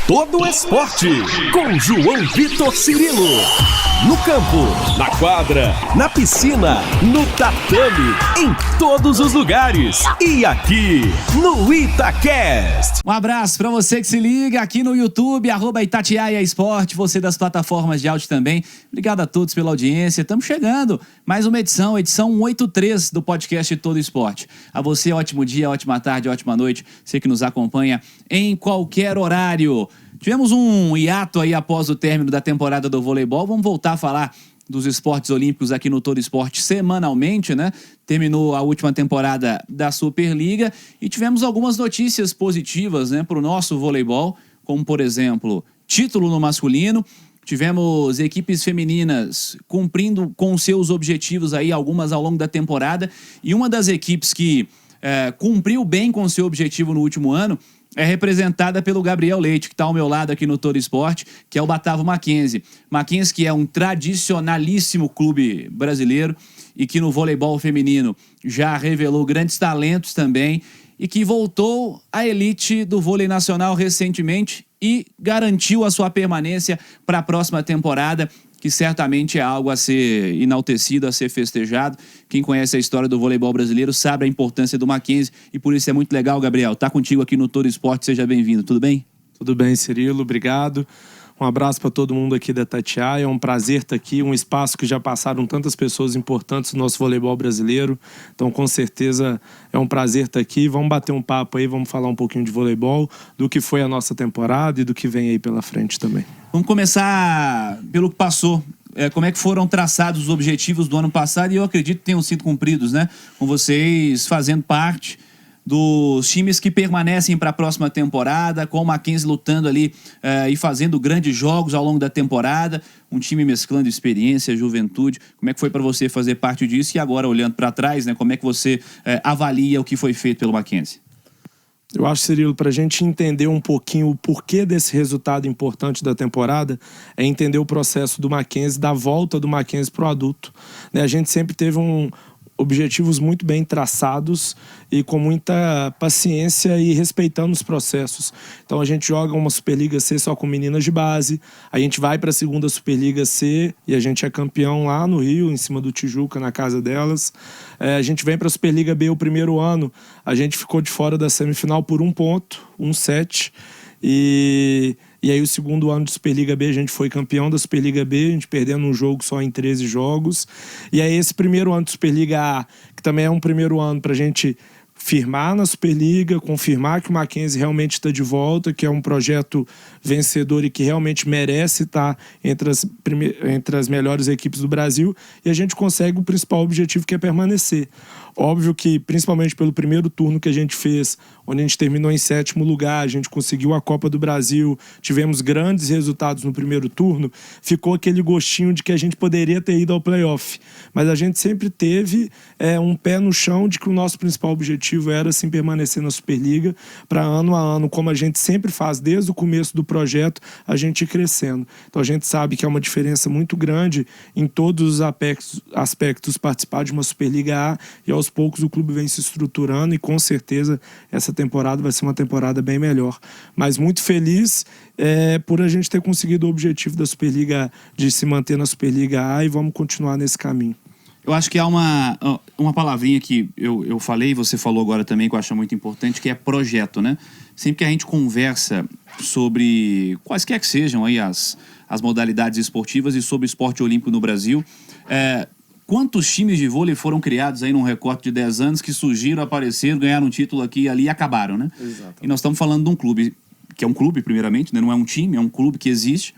todo o esporte, com João Vitor Cirilo. No campo, na quadra, na piscina, no tatame, em todos os lugares. E aqui, no Itacast. Um abraço pra você que se liga aqui no YouTube, @Itatiaia Esporte, você das plataformas de áudio também. Obrigado a todos pela audiência. Estamos chegando. Mais uma edição 183 do podcast Todo Esporte. A você, ótimo dia, ótima tarde, ótima noite. Você que nos acompanha em qualquer horário. Tivemos um hiato aí após o término da temporada do voleibol. Vamos voltar a falar dos esportes olímpicos aqui no Todo Esporte semanalmente, né? Terminou a última temporada da Superliga e tivemos algumas notícias positivas, né, para o nosso voleibol, como, por exemplo, título no masculino. Tivemos equipes femininas cumprindo com seus objetivos aí, algumas ao longo da temporada. E uma das equipes que cumpriu bem com seu objetivo no último ano é representada pelo Gabriel Leite, que está ao meu lado aqui no Todo Esporte, que é o Batavo Mackenzie. Mackenzie, que é um tradicionalíssimo clube brasileiro e que no voleibol feminino já revelou grandes talentos também e que voltou à elite do vôlei nacional recentemente e garantiu a sua permanência para a próxima temporada, que certamente é algo a ser enaltecido, a ser festejado. Quem conhece a história do voleibol brasileiro sabe a importância do Mackenzie e por isso é muito legal, Gabriel, tá contigo aqui no Todo Esporte. Seja bem-vindo, tudo bem? Tudo bem, Cirilo, obrigado. Um abraço para todo mundo aqui da Itatiaia, é um prazer estar aqui, um espaço que já passaram tantas pessoas importantes no nosso voleibol brasileiro, então com certeza é um prazer estar aqui. Vamos bater um papo aí, vamos falar um pouquinho de voleibol, do que foi a nossa temporada e do que vem aí pela frente também. Vamos começar pelo que passou. Como é que foram traçados os objetivos do ano passado e eu acredito que tenham sido cumpridos, né? Com vocês fazendo parte dos times que permanecem para a próxima temporada, com o Mackenzie lutando ali e fazendo grandes jogos ao longo da temporada, um time mesclando experiência, juventude. Como é que foi para você fazer parte disso? E agora, olhando para trás, né, como é que você avalia o que foi feito pelo Mackenzie? Eu acho, Cirilo, para a gente entender um pouquinho o porquê desse resultado importante da temporada, é entender o processo do Mackenzie, da volta do Mackenzie para o adulto. Né? A gente sempre teve objetivos muito bem traçados e com muita paciência e respeitando os processos. Então a gente joga uma Superliga C só com meninas de base, a gente vai para a segunda Superliga C e a gente é campeão lá no Rio, em cima do Tijuca, na casa delas. A gente vem para a Superliga B o primeiro ano, a gente ficou de fora da semifinal por 1 ponto, 1-7, e aí o segundo ano de Superliga B a gente foi campeão da Superliga B, a gente perdendo um jogo só em 13 jogos. E aí esse primeiro ano de Superliga A, que também é um primeiro ano pra gente firmar na Superliga, confirmar que o Mackenzie realmente está de volta, que é um projeto vencedor e que realmente merece estar entre as melhores equipes do Brasil, e a gente consegue o principal objetivo, que é permanecer. Óbvio que, principalmente pelo primeiro turno que a gente fez, onde a gente terminou em 7º lugar, a gente conseguiu a Copa do Brasil, tivemos grandes resultados no primeiro turno, ficou aquele gostinho de que a gente poderia ter ido ao playoff. Mas a gente sempre teve um pé no chão de que o nosso principal objetivo era sim permanecer na Superliga, para ano a ano, como a gente sempre faz desde o começo do projeto, a gente ir crescendo. Então a gente sabe que é uma diferença muito grande em todos os aspectos participar de uma Superliga A, e aos poucos o clube vem se estruturando e com certeza essa temporada vai ser uma temporada bem melhor. Mas muito feliz por a gente ter conseguido o objetivo da Superliga, de se manter na Superliga A, e vamos continuar nesse caminho. Eu acho que há uma palavrinha que eu falei, e você falou agora também, que eu acho muito importante, que é projeto, né? Sempre que a gente conversa sobre quaisquer que sejam aí as modalidades esportivas e sobre o esporte olímpico no Brasil, quantos times de vôlei foram criados aí num recorte de 10 anos que surgiram, apareceram, ganharam um título aqui e ali e acabaram, né? Exatamente. E nós estamos falando de um clube, que é um clube primeiramente, né? Não é um time, é um clube que existe.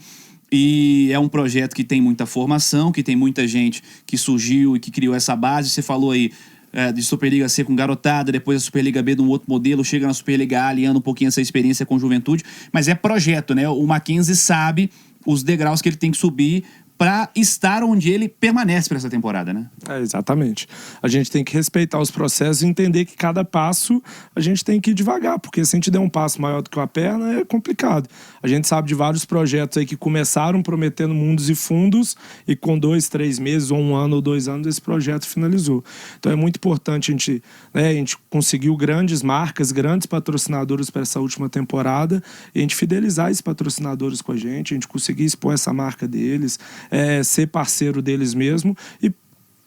E é um projeto que tem muita formação, que tem muita gente que surgiu e que criou essa base. Você falou aí de Superliga C com garotada, depois a Superliga B de um outro modelo, chega na Superliga A aliando um pouquinho essa experiência com juventude. Mas é projeto, né? O Mackenzie sabe os degraus que ele tem que subir para estar onde ele permanece para essa temporada, né? Exatamente. A gente tem que respeitar os processos e entender que cada passo a gente tem que ir devagar, porque se a gente der um passo maior do que a perna, é complicado. A gente sabe de vários projetos aí que começaram prometendo mundos e fundos e com 2, 3 meses, ou 1 ano ou 2 anos, esse projeto finalizou. Então é muito importante a gente conseguiu grandes marcas, grandes patrocinadores para essa última temporada e a gente fidelizar esses patrocinadores com a gente conseguir expor essa marca deles, ser parceiro deles mesmo e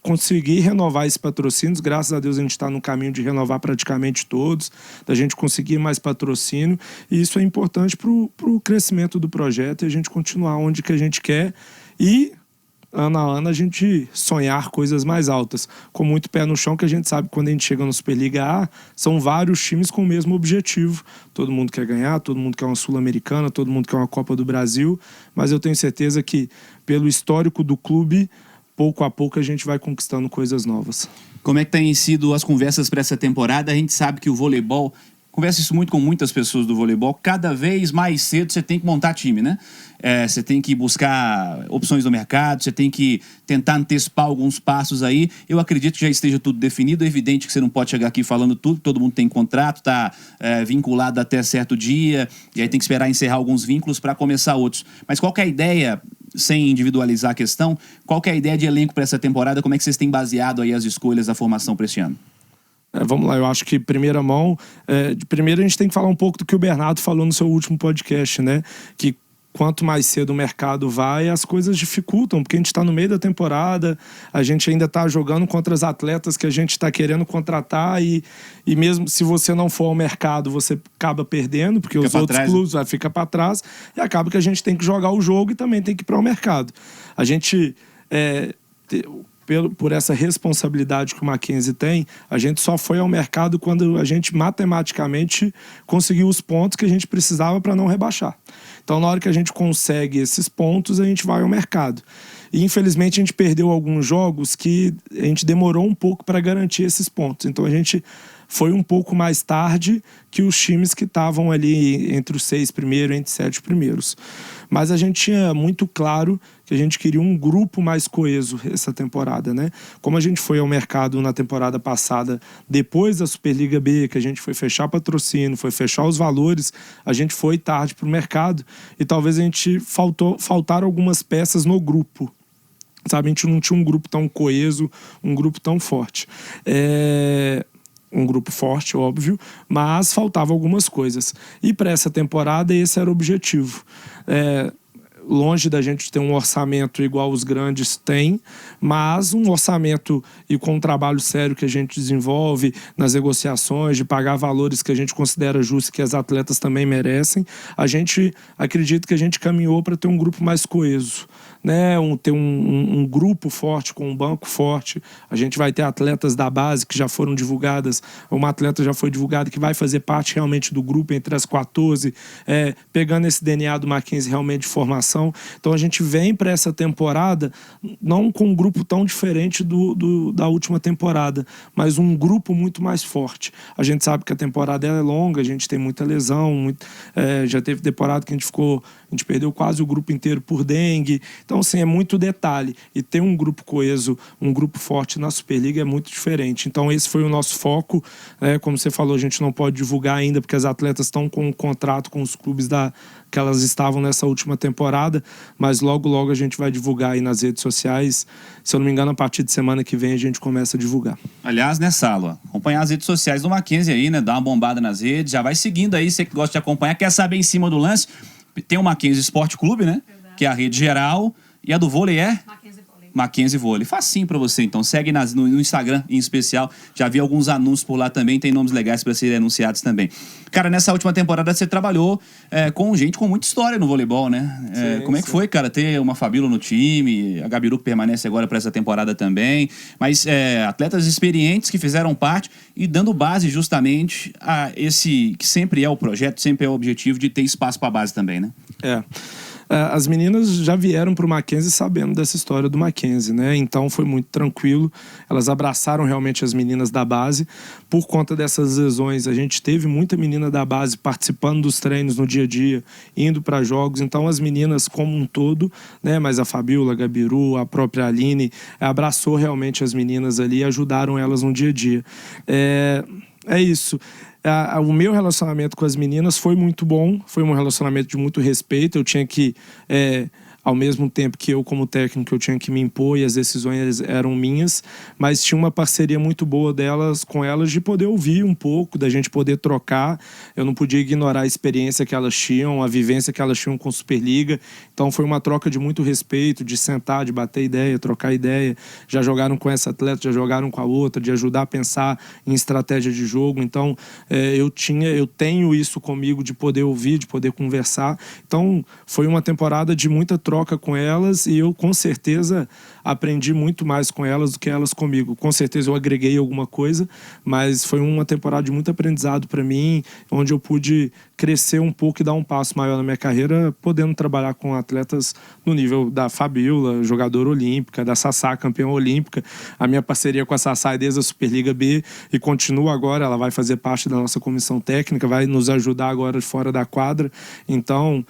conseguir renovar esses patrocínios. Graças a Deus a gente está no caminho de renovar praticamente todos, da gente conseguir mais patrocínio, e isso é importante para o crescimento do projeto e a gente continuar onde que a gente quer e ano a ano a gente sonhar coisas mais altas, com muito pé no chão, que a gente sabe que quando a gente chega no Superliga A, são vários times com o mesmo objetivo. Todo mundo quer ganhar, todo mundo quer uma Sul-Americana, todo mundo quer uma Copa do Brasil, mas eu tenho certeza que pelo histórico do clube, pouco a pouco a gente vai conquistando coisas novas. Como é que têm sido as conversas para essa temporada? A gente sabe que o voleibol, converso isso muito com muitas pessoas do voleibol, cada vez mais cedo você tem que montar time, né? Você tem que buscar opções do mercado, você tem que tentar antecipar alguns passos aí. Eu acredito que já esteja tudo definido. É evidente que você não pode chegar aqui falando tudo, todo mundo tem contrato, está vinculado até certo dia, e aí tem que esperar encerrar alguns vínculos para começar outros. Mas qual que é a ideia, sem individualizar a questão, qual que é a ideia de elenco para essa temporada? Como é que vocês têm baseado aí as escolhas da formação para este ano? Vamos lá, eu acho que primeira mão, de primeiro a gente tem que falar um pouco do que o Bernardo falou no seu último podcast, né? Que quanto mais cedo o mercado vai, as coisas dificultam, porque a gente está no meio da temporada, a gente ainda está jogando contra os atletas que a gente está querendo contratar e mesmo se você não for ao mercado, você acaba perdendo, porque os outros clubes ficam para trás e acaba que a gente tem que jogar o jogo e também tem que ir para o mercado. A gente... por essa responsabilidade que o Mackenzie tem, a gente só foi ao mercado quando a gente matematicamente conseguiu os pontos que a gente precisava para não rebaixar. Então, na hora que a gente consegue esses pontos, a gente vai ao mercado. E, infelizmente, a gente perdeu alguns jogos que a gente demorou um pouco para garantir esses pontos. Então, a gente foi um pouco mais tarde que os times que estavam ali entre os 6 primeiros, entre os 7 primeiros. Mas a gente tinha muito claro que a gente queria um grupo mais coeso essa temporada, né? Como a gente foi ao mercado na temporada passada, depois da Superliga B, que a gente foi fechar patrocínio, foi fechar os valores, a gente foi tarde para o mercado e talvez a gente faltaram algumas peças no grupo. Sabe, a gente não tinha um grupo tão coeso, um grupo tão forte. Um grupo forte, óbvio, mas faltavam algumas coisas. E para essa temporada, esse era o objetivo. Longe da gente ter um orçamento igual os grandes têm, mas um orçamento e com um trabalho sério que a gente desenvolve nas negociações, de pagar valores que a gente considera justos e que as atletas também merecem, a gente acredita que a gente caminhou para ter um grupo mais coeso, né? Ter um grupo forte, com um banco forte. A gente vai ter atletas da base que já foram divulgadas, uma atleta já foi divulgada que vai fazer parte realmente do grupo entre as 14, pegando esse DNA do Mackenzie realmente de formação. Então a gente vem para essa temporada não com um grupo tão diferente da última temporada, mas um grupo muito mais forte. A gente sabe que a temporada é longa, a gente tem muita lesão, já teve temporada que a gente perdeu quase o grupo inteiro por dengue. Então, assim, é muito detalhe. E ter um grupo coeso, um grupo forte na Superliga é muito diferente. Então, esse foi o nosso foco. Como você falou, a gente não pode divulgar ainda, porque as atletas estão com um contrato com os clubes que elas estavam nessa última temporada, mas logo a gente vai divulgar aí nas redes sociais. Se eu não me engano, a partir de semana que vem a gente começa a divulgar. Aliás, né, Salo? Acompanhar as redes sociais do Mackenzie aí, né? Dar uma bombada nas redes, já vai seguindo aí, você que gosta de acompanhar, quer saber em cima do lance. Tem o Mackenzie Esporte Clube, né? Verdade. Que é a rede geral. E a do vôlei é? Mackenzie Vôlei. Facinho pra você, então. Segue no Instagram, em especial. Já vi alguns anúncios por lá também. Tem nomes legais pra serem anunciados também. Cara, nessa última temporada você trabalhou com gente com muita história no voleibol, né? Sim, como é que foi, cara, ter uma Fabíola no time? A Gabiru que permanece agora pra essa temporada também. Mas atletas experientes que fizeram parte e dando base justamente a esse que sempre é o projeto, sempre é o objetivo de ter espaço pra base também, né? as meninas já vieram para o Mackenzie sabendo dessa história do Mackenzie, né? Então foi muito tranquilo. Elas abraçaram realmente as meninas da base. Por conta dessas lesões, a gente teve muita menina da base participando dos treinos no dia a dia, indo para jogos. Então as meninas como um todo, né? Mas a Fabiola, a Gabiru, a própria Aline, abraçou realmente as meninas ali e ajudaram elas no dia a dia. É isso. O meu relacionamento com as meninas foi muito bom, foi um relacionamento de muito respeito. Eu tinha que, ao mesmo tempo que eu, como técnico, eu tinha que me impor e as decisões eram minhas, mas tinha uma parceria muito boa com elas de poder ouvir um pouco, da gente poder trocar. Eu não podia ignorar a experiência que elas tinham, a vivência que elas tinham com Superliga. Então foi uma troca de muito respeito, de sentar, de bater ideia, trocar ideia. Já jogaram com essa atleta, já jogaram com a outra, de ajudar a pensar em estratégia de jogo. Então eu tenho isso comigo, de poder ouvir, de poder conversar. Então foi uma temporada de muita troca com elas e eu com certeza aprendi muito mais com elas do que elas comigo. Com certeza eu agreguei alguma coisa, mas foi uma temporada de muito aprendizado para mim, onde eu pude crescer um pouco e dar um passo maior na minha carreira, podendo trabalhar com atletas no nível da Fabiola, jogadora olímpica, da Sassá, campeã olímpica. A minha parceria com a Sassá é desde a Superliga B e continua agora. Ela vai fazer parte da nossa comissão técnica, vai nos ajudar agora fora da quadra. Então,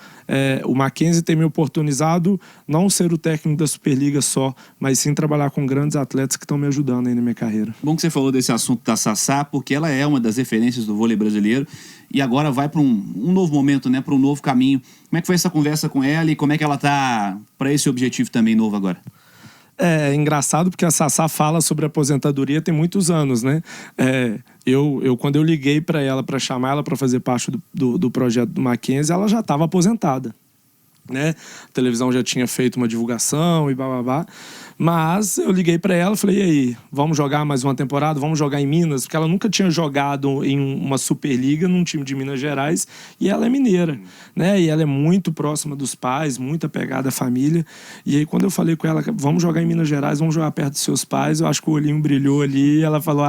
o Mackenzie tem me oportunizado não ser o técnico da Superliga só, mas sim trabalhar com grandes atletas que estão me ajudando aí na minha carreira. Bom que você falou desse assunto da Sassá, porque ela é uma das referências do vôlei brasileiro e agora vai para um novo momento, né, para um novo caminho. Como é que foi essa conversa com ela e como é que ela tá para esse objetivo também novo agora? É engraçado porque a Sassá fala sobre aposentadoria tem muitos anos, né? Quando eu liguei para ela para chamar ela para fazer parte do projeto do Mackenzie, ela já estava aposentada, né? A televisão já tinha feito uma divulgação e bababá. Mas eu liguei para ela e falei, e aí, vamos jogar mais uma temporada? Vamos jogar em Minas? Porque ela nunca tinha jogado em uma Superliga num time de Minas Gerais e ela é mineira, né? E ela é muito próxima dos pais, muito apegada à família. E aí quando eu falei com ela, vamos jogar em Minas Gerais, vamos jogar perto dos seus pais, eu acho que o olhinho brilhou ali e ela falou,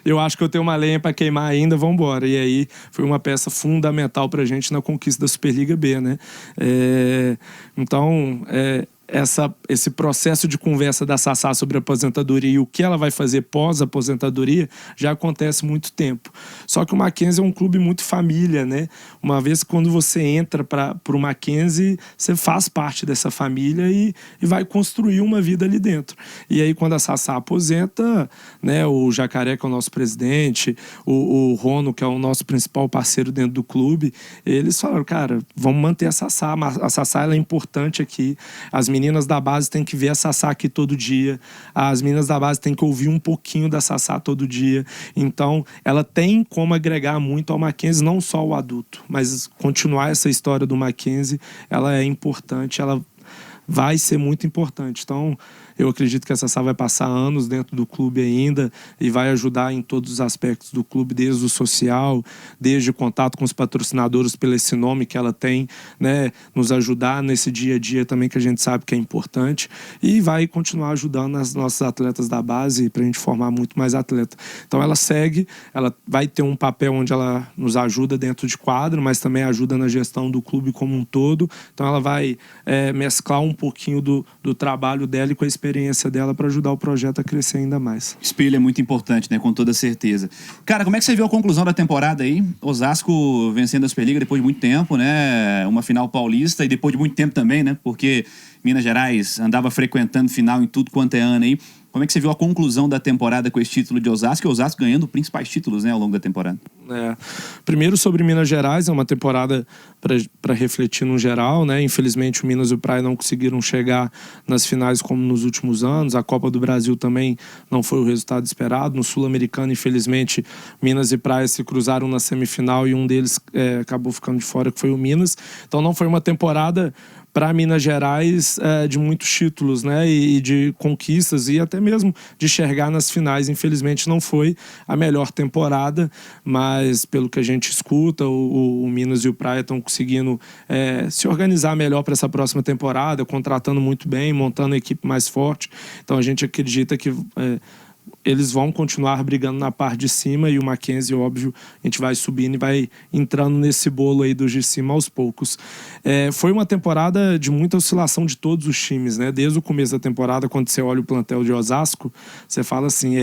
eu acho que eu tenho uma lenha para queimar ainda, vamos embora. E aí foi uma peça fundamental pra gente na conquista da Superliga B, né? Então, esse processo de conversa da Sassá sobre a aposentadoria e o que ela vai fazer pós-aposentadoria já acontece há muito tempo. Só que o Mackenzie é um clube muito família, né? Uma vez que quando você entra para o Mackenzie, você faz parte dessa família e vai construir uma vida ali dentro. E aí quando a Sassá aposenta, né, o Jacaré, que é o nosso presidente, o Rono, que é o nosso principal parceiro dentro do clube, eles falaram, cara, vamos manter a Sassá. A Sassá ela é importante aqui. As meninas da base têm que ver a Sassá aqui todo dia. As meninas da base têm que ouvir um pouquinho da Sassá todo dia. Então, ela tem como agregar muito ao Mackenzie, não só o adulto, mas continuar essa história do Mackenzie, ela é importante, ela vai ser muito importante. Então, eu acredito que a Sassá vai passar anos dentro do clube ainda e vai ajudar em todos os aspectos do clube, desde o social, desde o contato com os patrocinadores pelo esse nome que ela tem, né, nos ajudar nesse dia a dia também, que a gente sabe que é importante, e vai continuar ajudando as nossas atletas da base para a gente formar muito mais atleta. Então ela segue, ela vai ter um papel onde ela nos ajuda dentro de quadro, mas também ajuda na gestão do clube como um todo. Então ela vai mesclar um pouquinho do trabalho dela e com a experiência dela para ajudar o projeto a crescer ainda mais. Espelho é muito importante, né? Com toda certeza. Cara, como é que você viu a conclusão da temporada aí? Osasco vencendo a Superliga depois de muito tempo, né? Uma final paulista e depois de muito tempo também, né? Porque Minas Gerais andava frequentando final em tudo quanto é ano aí. Como é que você viu a conclusão da temporada com esse título de Osasco? E Osasco ganhando principais títulos, né, ao longo da temporada. Primeiro sobre Minas Gerais, é uma temporada para refletir no geral, né? Infelizmente o Minas e o Praia não conseguiram chegar nas finais como nos últimos anos. A Copa do Brasil também não foi o resultado esperado. No Sul-Americano, infelizmente, Minas e Praia se cruzaram na semifinal e um deles acabou ficando de fora, que foi o Minas. Então não foi uma temporada para Minas Gerais de muitos títulos, né, e de conquistas e até mesmo de chegar nas finais. Infelizmente não foi a melhor temporada, mas pelo que a gente escuta, o Minas e o Praia estão conseguindo se organizar melhor para essa próxima temporada, contratando muito bem, montando a equipe mais forte. Então a gente acredita que eles vão continuar brigando na parte de cima e o Mackenzie, óbvio, a gente vai subindo e vai entrando nesse bolo aí dos de cima aos poucos. Foi uma temporada de muita oscilação de todos os times, né? Desde o começo da temporada, quando você olha o plantel de Osasco, você fala assim,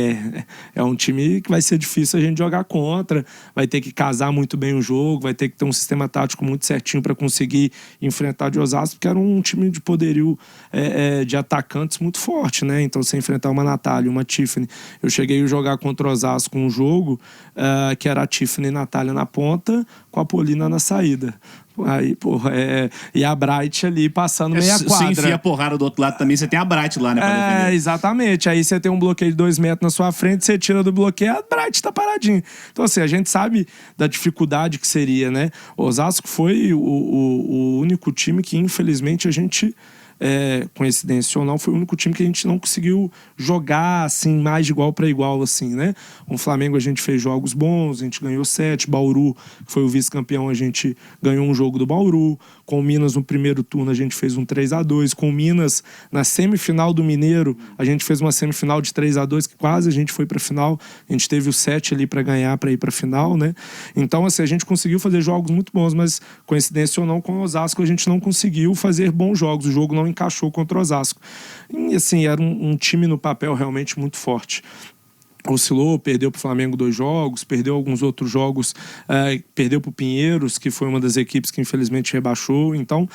é um time que vai ser difícil a gente jogar contra, vai ter que casar muito bem o jogo, vai ter que ter um sistema tático muito certinho para conseguir enfrentar de Osasco, porque era um time de poderio de atacantes muito forte, né? Então você enfrentar uma Natália, uma Tiffany. Eu cheguei a jogar contra o Osasco um jogo que era a Tiffany e Natália na ponta, com a Polina na saída. Aí, porra, e a Bright ali passando meia quadra. Você enfia a porrada do outro lado também, você tem a Bright lá, né? Pra defender. Exatamente. Aí você tem um bloqueio de 2 metros na sua frente, você tira do bloqueio, a Bright tá paradinha. Então, assim, a gente sabe da dificuldade que seria, né? O Osasco foi o único time que, infelizmente, a gente... coincidência ou não, foi o único time que a gente não conseguiu jogar assim, mais de igual para igual, assim, né? Com o Flamengo a gente fez jogos bons, a gente ganhou 7, Bauru, que foi o vice-campeão, a gente ganhou um jogo do Bauru, com o Minas no primeiro turno a gente fez um 3-2, com o Minas na semifinal do Mineiro, a gente fez uma semifinal de 3-2, que quase a gente foi pra final, a gente teve o 7 ali para ganhar, para ir pra final, né? Então, assim, a gente conseguiu fazer jogos muito bons, mas coincidência ou não, com o Osasco a gente não conseguiu fazer bons jogos, o jogo não encaixou contra o Osasco. E assim, era um time no papel realmente muito forte. Oscilou, perdeu para o Flamengo 2 jogos, perdeu alguns outros jogos, perdeu para o Pinheiros, que foi uma das equipes que infelizmente rebaixou. Então,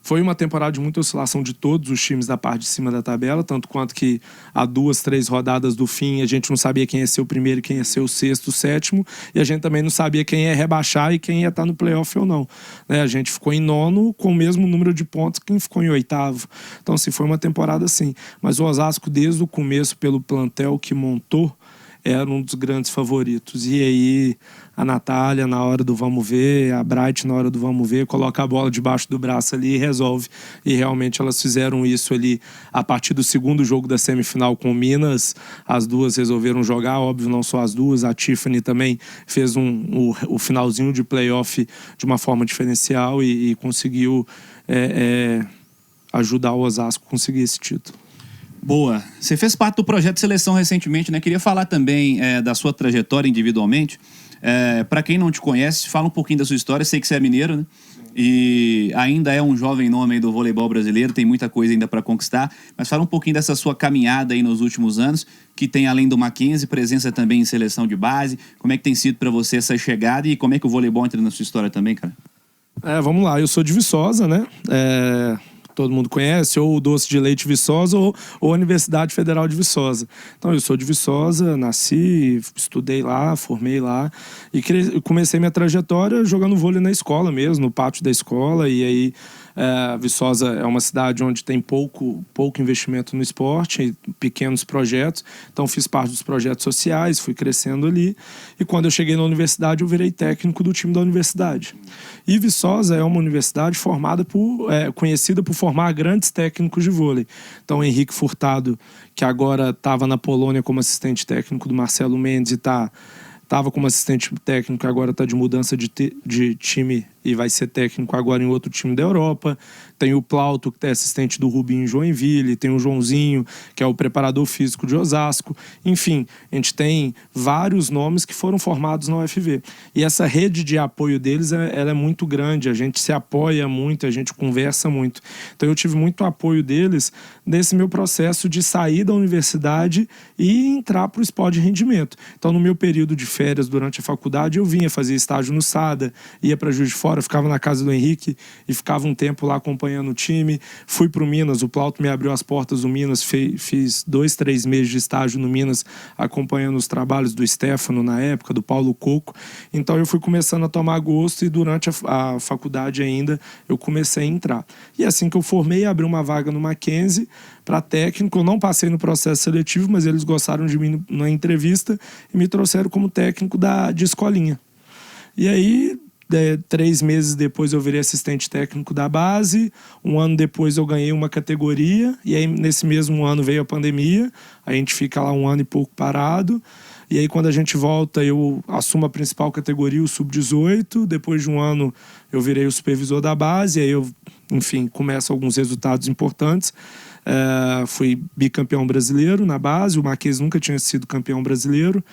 foi uma temporada de muita oscilação de todos os times da parte de cima da tabela, tanto quanto que há 2, 3 rodadas do fim a gente não sabia quem ia ser o primeiro, quem ia ser o sexto, o sétimo, e a gente também não sabia quem ia rebaixar e quem ia estar no playoff ou não, né? A gente ficou em 9º com o mesmo número de pontos que quem ficou em 8º. Então, assim, foi uma temporada assim. Mas o Osasco, desde o começo, pelo plantel que montou, era um dos grandes favoritos. E aí a Natália, na hora do vamos ver, a Bright, na hora do vamos ver, coloca a bola debaixo do braço ali e resolve. E realmente elas fizeram isso ali a partir do segundo jogo da semifinal com o Minas. As duas resolveram jogar, óbvio, não só as duas. A Tiffany também fez o finalzinho de playoff de uma forma diferencial e conseguiu ajudar o Osasco a conseguir esse título. Boa. Você fez parte do projeto de seleção recentemente, né? Queria falar também da sua trajetória individualmente. Para quem não te conhece, fala um pouquinho da sua história. Sei que você é mineiro, né? E ainda é um jovem nome aí do voleibol brasileiro, tem muita coisa ainda para conquistar. Mas fala um pouquinho dessa sua caminhada aí nos últimos anos, que tem, além do Mackenzie, presença também em seleção de base. Como é que tem sido para você essa chegada e como é que o voleibol entra na sua história também, cara? Vamos lá. Eu sou de Viçosa, né? Todo mundo conhece, ou o Doce de Leite Viçosa ou a Universidade Federal de Viçosa. Então, eu sou de Viçosa, nasci, estudei lá, formei lá e comecei minha trajetória jogando vôlei na escola mesmo, no pátio da escola. E aí, Viçosa é uma cidade onde tem pouco investimento no esporte, pequenos projetos. Então, fiz parte dos projetos sociais, fui crescendo ali. E quando eu cheguei na universidade, eu virei técnico do time da universidade. E Viçosa é uma universidade conhecida por formar grandes técnicos de vôlei. Então, Henrique Furtado, que agora estava na Polônia como assistente técnico do Marcelo Mendes e estava como assistente técnico, agora está de mudança de time e vai ser técnico agora em outro time da Europa. Tem o Plauto, que é assistente do Rubinho em Joinville. Tem o Joãozinho, que é o preparador físico de Osasco. Enfim, a gente tem vários nomes que foram formados na UFV. E essa rede de apoio deles ela é muito grande. A gente se apoia muito, a gente conversa muito. Então eu tive muito apoio deles nesse meu processo de sair da universidade e entrar para o esporte de rendimento. Então, no meu período de férias durante a faculdade, eu vinha fazer estágio no SADA, ia para Juiz de Fora, ficava na casa do Henrique e ficava um tempo lá acompanhando o time. Fui pro Minas, o Plauto me abriu as portas do Minas, fiz 2, 3 meses de estágio no Minas, acompanhando os trabalhos do Stefano na época, do Paulo Coco. Então eu fui começando a tomar gosto e durante a faculdade ainda eu comecei a entrar. E assim que eu formei, abri uma vaga no Mackenzie para técnico. Eu não passei no processo seletivo, mas eles gostaram de mim na entrevista e me trouxeram como técnico de escolinha. E aí, 3 meses depois eu virei assistente técnico da base. 1 ano depois eu ganhei uma categoria. E aí nesse mesmo ano veio a pandemia. A gente fica lá 1 ano e pouco parado. E aí quando a gente volta eu assumo a principal categoria, o sub-18. Depois de 1 ano eu virei o supervisor da base. E aí eu, enfim, começo alguns resultados importantes. Fui bicampeão brasileiro na base, o Mackenzie nunca tinha sido campeão brasileiro.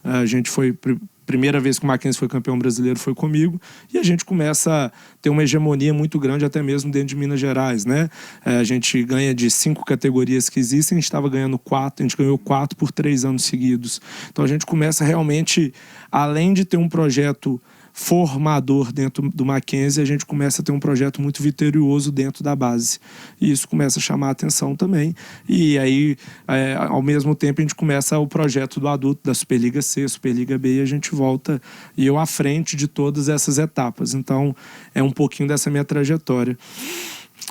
A gente foi... Primeira vez que o Mackenzie foi campeão brasileiro foi comigo, e a gente começa a ter uma hegemonia muito grande até mesmo dentro de Minas Gerais, né? A gente ganha de 5 categorias que existem, a gente estava ganhando 4, a gente ganhou 4 por 3 anos seguidos. Então a gente começa realmente, além de ter um projeto formador dentro do Mackenzie, a gente começa a ter um projeto muito vitorioso dentro da base. E isso começa a chamar a atenção também. E aí, ao mesmo tempo, a gente começa o projeto do adulto, da Superliga C, Superliga B, e a gente volta, e eu à frente de todas essas etapas. Então, é um pouquinho dessa minha trajetória.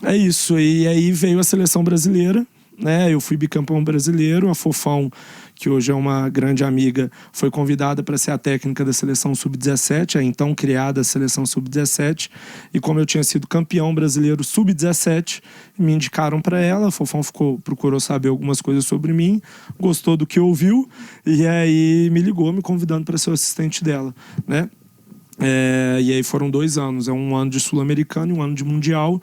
É isso. E aí veio a seleção brasileira, né? Eu fui bicampeão brasileiro, a Fofão, que hoje é uma grande amiga, foi convidada para ser a técnica da seleção sub-17, a então criada seleção sub-17, e como eu tinha sido campeão brasileiro sub-17, me indicaram para ela. A Fofão procurou saber algumas coisas sobre mim, gostou do que ouviu, e aí me ligou, me convidando para ser o assistente dela, né? E aí foram 2 anos, um ano de Sul-Americano e um ano de Mundial.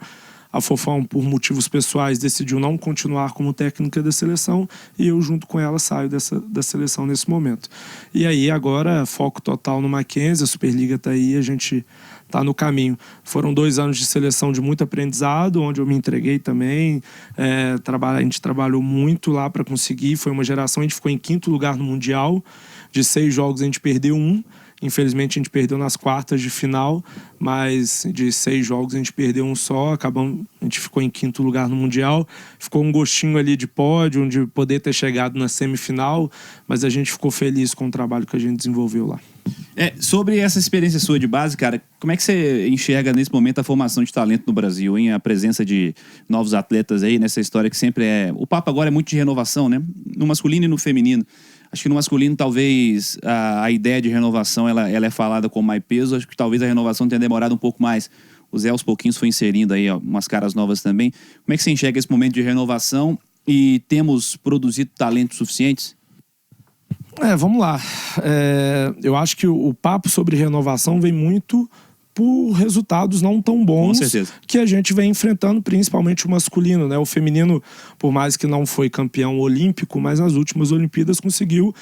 A Fofão, por motivos pessoais, decidiu não continuar como técnica da seleção, e eu, junto com ela, saio da seleção nesse momento. E aí, agora, foco total no Mackenzie, a Superliga está aí, a gente está no caminho. Foram 2 anos de seleção de muito aprendizado, onde eu me entreguei também. A gente trabalhou muito lá para conseguir, foi uma geração, a gente ficou em 5º lugar no Mundial, de 6 jogos a gente perdeu 1. Infelizmente a gente perdeu nas quartas de final, mas de 6 jogos a gente perdeu 1 só, a gente ficou em 5º lugar no Mundial, ficou um gostinho ali de pódio, de poder ter chegado na semifinal, mas a gente ficou feliz com o trabalho que a gente desenvolveu lá. Sobre essa experiência sua de base, cara, como é que você enxerga nesse momento a formação de talento no Brasil, hein? A presença de novos atletas aí, nessa história que sempre é... O papo agora é muito de renovação, né? No masculino e no feminino. Acho que no masculino, talvez, a ideia de renovação ela é falada com mais peso. Acho que talvez a renovação tenha demorado um pouco mais. O Zé, aos pouquinhos, foi inserindo aí umas caras novas também. Como é que você enxerga esse momento de renovação e temos produzido talentos suficientes? Vamos lá. Eu acho que o papo sobre renovação vem muito por resultados não tão bons que a gente vem enfrentando, principalmente o masculino, né? O feminino, por mais que não foi campeão olímpico, mas nas últimas Olimpíadas conseguiu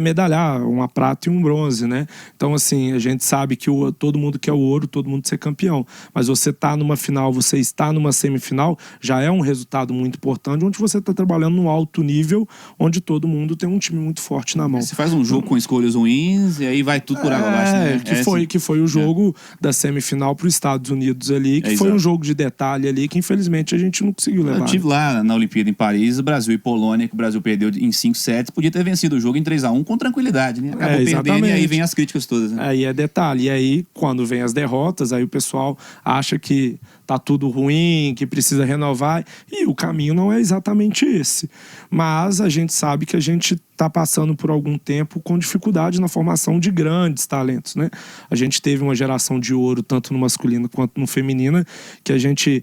medalhar uma prata e um bronze, né? Então, assim, a gente sabe que todo mundo quer o ouro, todo mundo ser campeão, mas você tá numa final, você está numa semifinal, já é um resultado muito importante, onde você está trabalhando num alto nível, onde todo mundo tem um time muito forte na mão. Você faz um jogo com escolhas ruins e aí vai tudo por água abaixo, né? Que foi o jogo da semifinal para os Estados Unidos ali, que foi um jogo de detalhe ali, que infelizmente a gente não conseguiu levar. Eu estive lá na Olimpíada em Paris, Brasil e Polônia, que o Brasil perdeu em 5 sets, podia ter vencido o jogo em 3-1 com tranquilidade, né? Acabou perdendo e aí vem as críticas todas, né? Aí é detalhe, e aí quando vem as derrotas, aí o pessoal acha que tá tudo ruim, que precisa renovar, e o caminho não é exatamente esse. Mas a gente sabe que a gente está passando por algum tempo com dificuldade na formação de grandes talentos, né? A gente teve uma geração de ouro, tanto no masculino quanto no feminino, que a gente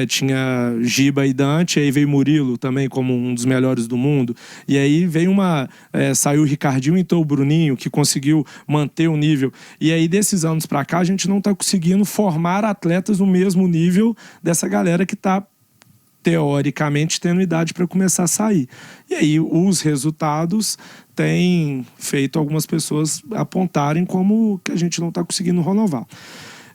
tinha Giba e Dante, aí veio Murilo também como um dos melhores do mundo, e aí veio saiu o Ricardinho e entrou o Bruninho, que conseguiu manter o nível, e aí desses anos para cá a gente não está conseguindo formar atletas no mesmo nível dessa galera que está teoricamente tendo idade para começar a sair. E aí os resultados têm feito algumas pessoas apontarem como que a gente não está conseguindo renovar.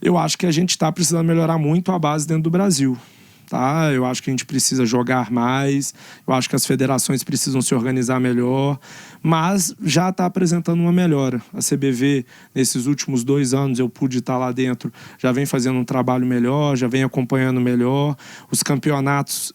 Eu acho que a gente está precisando melhorar muito a base dentro do Brasil. Tá? Eu acho que a gente precisa jogar mais, eu acho que as federações precisam se organizar melhor, mas já está apresentando uma melhora. A CBV, nesses últimos 2 anos, eu pude estar lá dentro, já vem fazendo um trabalho melhor, já vem acompanhando melhor. Os campeonatos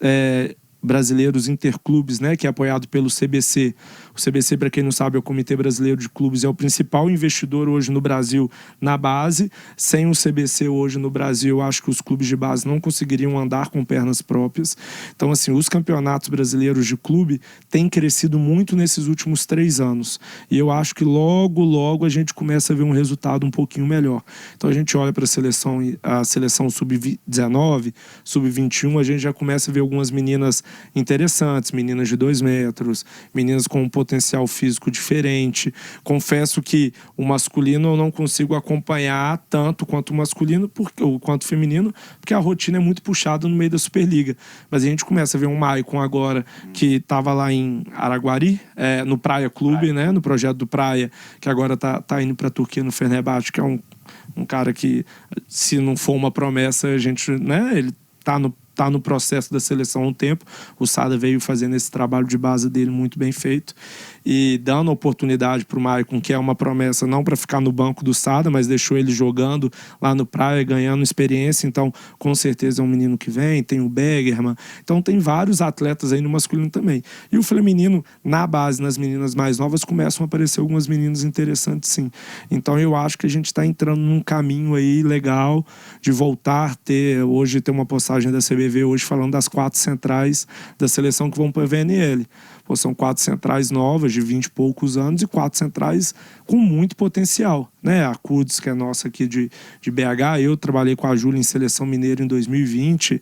brasileiros interclubes, né, que é apoiado pelo CBC. O CBC, para quem não sabe, é o Comitê Brasileiro de Clubes, é o principal investidor hoje no Brasil na base. Sem o CBC hoje no Brasil, eu acho que os clubes de base não conseguiriam andar com pernas próprias. Então, assim, os campeonatos brasileiros de clube têm crescido muito nesses últimos 3 anos. E eu acho que logo a gente começa a ver um resultado um pouquinho melhor. Então, a gente olha para a seleção sub-19, sub-21, a gente já começa a ver algumas meninas interessantes, meninas de 2 metros, meninas com um potencial potencial físico diferente. Confesso que o masculino eu não consigo acompanhar tanto quanto o masculino, ou quanto o feminino, porque a rotina é muito puxada no meio da Superliga. Mas a gente começa a ver um Maicon agora, que estava lá em Araguari, no Praia Clube, né? No projeto do Praia, que agora tá indo para a Turquia no Fenerbahçe, que é um cara que, se não for uma promessa, a gente, né? Ele tá no processo da seleção há um tempo. O Sada veio fazendo esse trabalho de base dele muito bem feito e dando oportunidade para o Maicon, que é uma promessa não para ficar no banco do Sada, mas deixou ele jogando lá no Praia, ganhando experiência. Então, com certeza é um menino que vem. Tem o Begerman. Então, tem vários atletas aí no masculino também. E o feminino, na base, nas meninas mais novas, começam a aparecer algumas meninas interessantes, sim. Então, eu acho que a gente está entrando num caminho aí legal de voltar a ter... Hoje tem uma postagem da CBV hoje falando das 4 centrais da seleção que vão para a VNL. Pô, são 4 centrais novas, de 20 e poucos anos, e 4 centrais com muito potencial, né? A Kuds, que é nossa aqui de BH, eu trabalhei com a Júlia em Seleção Mineira em 2020,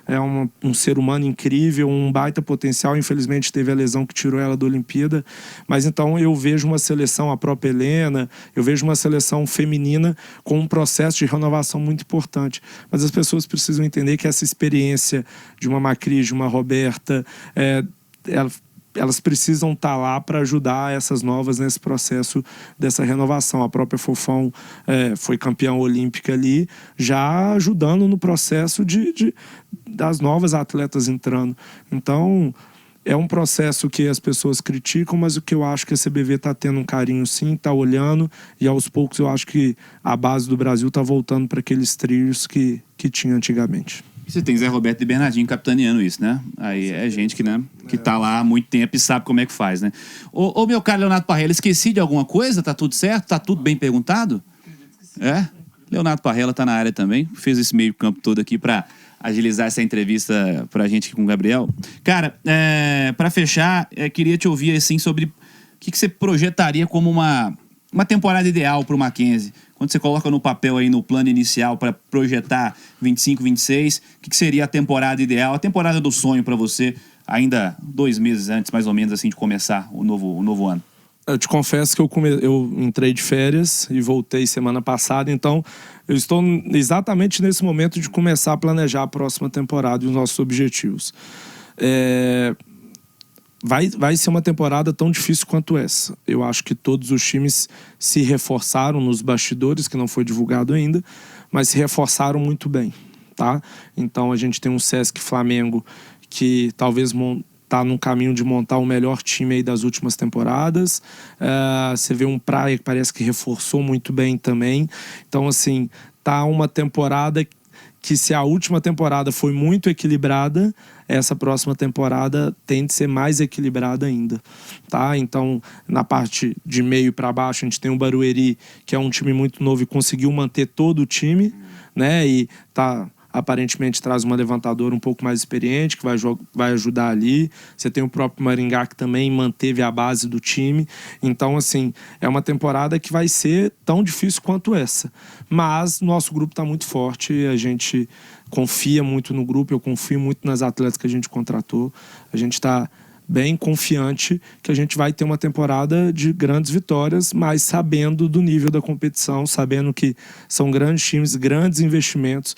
é um ser humano incrível, um baita potencial. Infelizmente teve a lesão que tirou ela da Olimpíada, mas então eu vejo uma seleção, a própria Helena, eu vejo uma seleção feminina com um processo de renovação muito importante. Mas as pessoas precisam entender que essa experiência de uma Macris, de uma Roberta, elas precisam estar lá para ajudar essas novas nesse processo dessa renovação. A própria Fofão foi campeã olímpica ali, já ajudando no processo das novas atletas entrando. Então, é um processo que as pessoas criticam, mas o que eu acho que a CBV está tendo um carinho sim, está olhando, e aos poucos eu acho que a base do Brasil está voltando para aqueles trilhos que tinha antigamente. Você tem Zé Roberto e Bernardinho capitaneando isso, né? Aí é gente que tá lá há muito tempo e sabe como é que faz, né? Ô meu caro Leonardo Parrella, esqueci de alguma coisa? Tá tudo certo? Tá tudo bem perguntado? Leonardo Parrella tá na área também, fez esse meio campo todo aqui pra agilizar essa entrevista pra gente aqui com o Gabriel. Cara, pra fechar, queria te ouvir assim sobre o que você projetaria como uma temporada ideal pro Mackenzie. Quando você coloca no papel aí no plano inicial para projetar 25, 26, o que seria a temporada ideal, a temporada do sonho para você, ainda 2 meses antes, mais ou menos, assim, de começar o novo ano? Eu te confesso que eu entrei de férias e voltei semana passada, então eu estou exatamente nesse momento de começar a planejar a próxima temporada e os nossos objetivos. Vai ser uma temporada tão difícil quanto essa. Eu acho que todos os times se reforçaram nos bastidores, que não foi divulgado ainda, mas se reforçaram muito bem, tá? Então a gente tem um Sesc Flamengo que talvez tá no caminho de montar o melhor time aí das últimas temporadas. Você vê um Praia que parece que reforçou muito bem também. Então, assim, tá uma temporada que, se a última temporada foi muito equilibrada, essa próxima temporada tende a ser mais equilibrada ainda, tá? Então, na parte de meio para baixo, a gente tem o Barueri, que é um time muito novo e conseguiu manter todo o time, né? E aparentemente traz uma levantadora um pouco mais experiente, que vai ajudar ali. Você tem o próprio Maringá, que também manteve a base do time. Então, assim, é uma temporada que vai ser tão difícil quanto essa. Mas nosso grupo está muito forte, a gente confia muito no grupo, eu confio muito nas atletas que a gente contratou. A gente está bem confiante que a gente vai ter uma temporada de grandes vitórias, mas sabendo do nível da competição, sabendo que são grandes times, grandes investimentos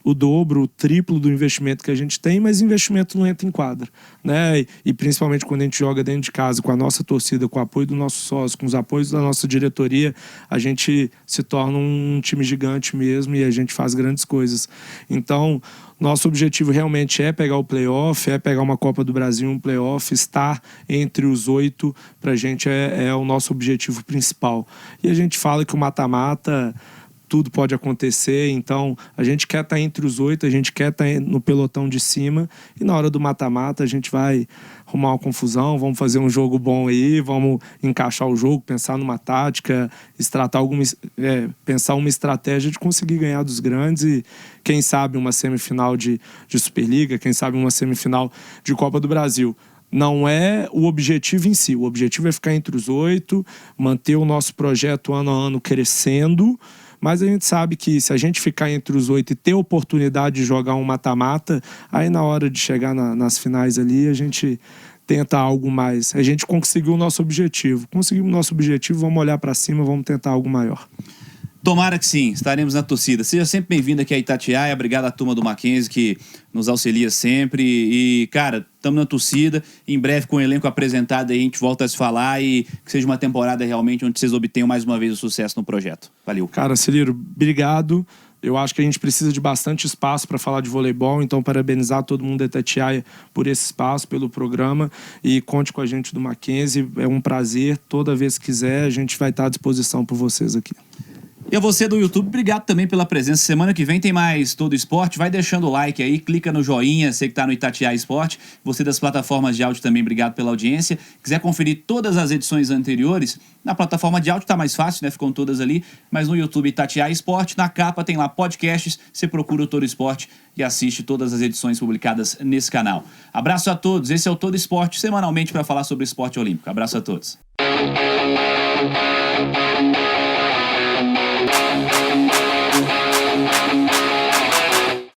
o dobro, o triplo do investimento que a gente tem, mas investimento não entra em quadra, né? E principalmente quando a gente joga dentro de casa, com a nossa torcida, com o apoio do nosso sócio, com os apoios da nossa diretoria, a gente se torna um time gigante mesmo e a gente faz grandes coisas. Então, nosso objetivo realmente é pegar o playoff, é pegar uma Copa do Brasil, um playoff, estar entre os 8, pra gente é o nosso objetivo principal. E a gente fala que o mata-mata, tudo pode acontecer, então a gente quer estar entre os 8, a gente quer estar no pelotão de cima, e na hora do mata-mata a gente vai arrumar uma confusão, vamos fazer um jogo bom aí, vamos encaixar o jogo, pensar numa tática, pensar uma estratégia de conseguir ganhar dos grandes e quem sabe uma semifinal de Superliga, quem sabe uma semifinal de Copa do Brasil. Não é o objetivo em si, o objetivo é ficar entre os 8, manter o nosso projeto ano a ano crescendo. Mas a gente sabe que se a gente ficar entre os 8 e ter oportunidade de jogar um mata-mata, aí na hora de chegar nas finais ali, a gente tenta algo mais. A gente conseguiu o nosso objetivo. Conseguimos o nosso objetivo, vamos olhar para cima, vamos tentar algo maior. Tomara que sim, estaremos na torcida. Seja sempre bem-vindo aqui a Itatiaia, obrigado à turma do Mackenzie que nos auxilia sempre e, cara, estamos na torcida, em breve com o elenco apresentado aí a gente volta a se falar e que seja uma temporada realmente onde vocês obtenham mais uma vez o sucesso no projeto. Valeu. Cara, Celiro, obrigado. Eu acho que a gente precisa de bastante espaço para falar de voleibol, então parabenizar todo mundo da Itatiaia por esse espaço, pelo programa e conte com a gente do Mackenzie. É um prazer, toda vez que quiser a gente vai estar à disposição por vocês aqui. E a você do YouTube, obrigado também pela presença. Semana que vem tem mais Todo Esporte. Vai deixando o like aí, clica no joinha, você que tá no Itatiaia Esporte. Você das plataformas de áudio também, obrigado pela audiência. Quiser conferir todas as edições anteriores, na plataforma de áudio tá mais fácil, né? Ficam todas ali. Mas no YouTube, Itatiaia Esporte, na capa tem lá podcasts. Você procura o Todo Esporte e assiste todas as edições publicadas nesse canal. Abraço a todos. Esse é o Todo Esporte, semanalmente para falar sobre esporte olímpico. Abraço a todos.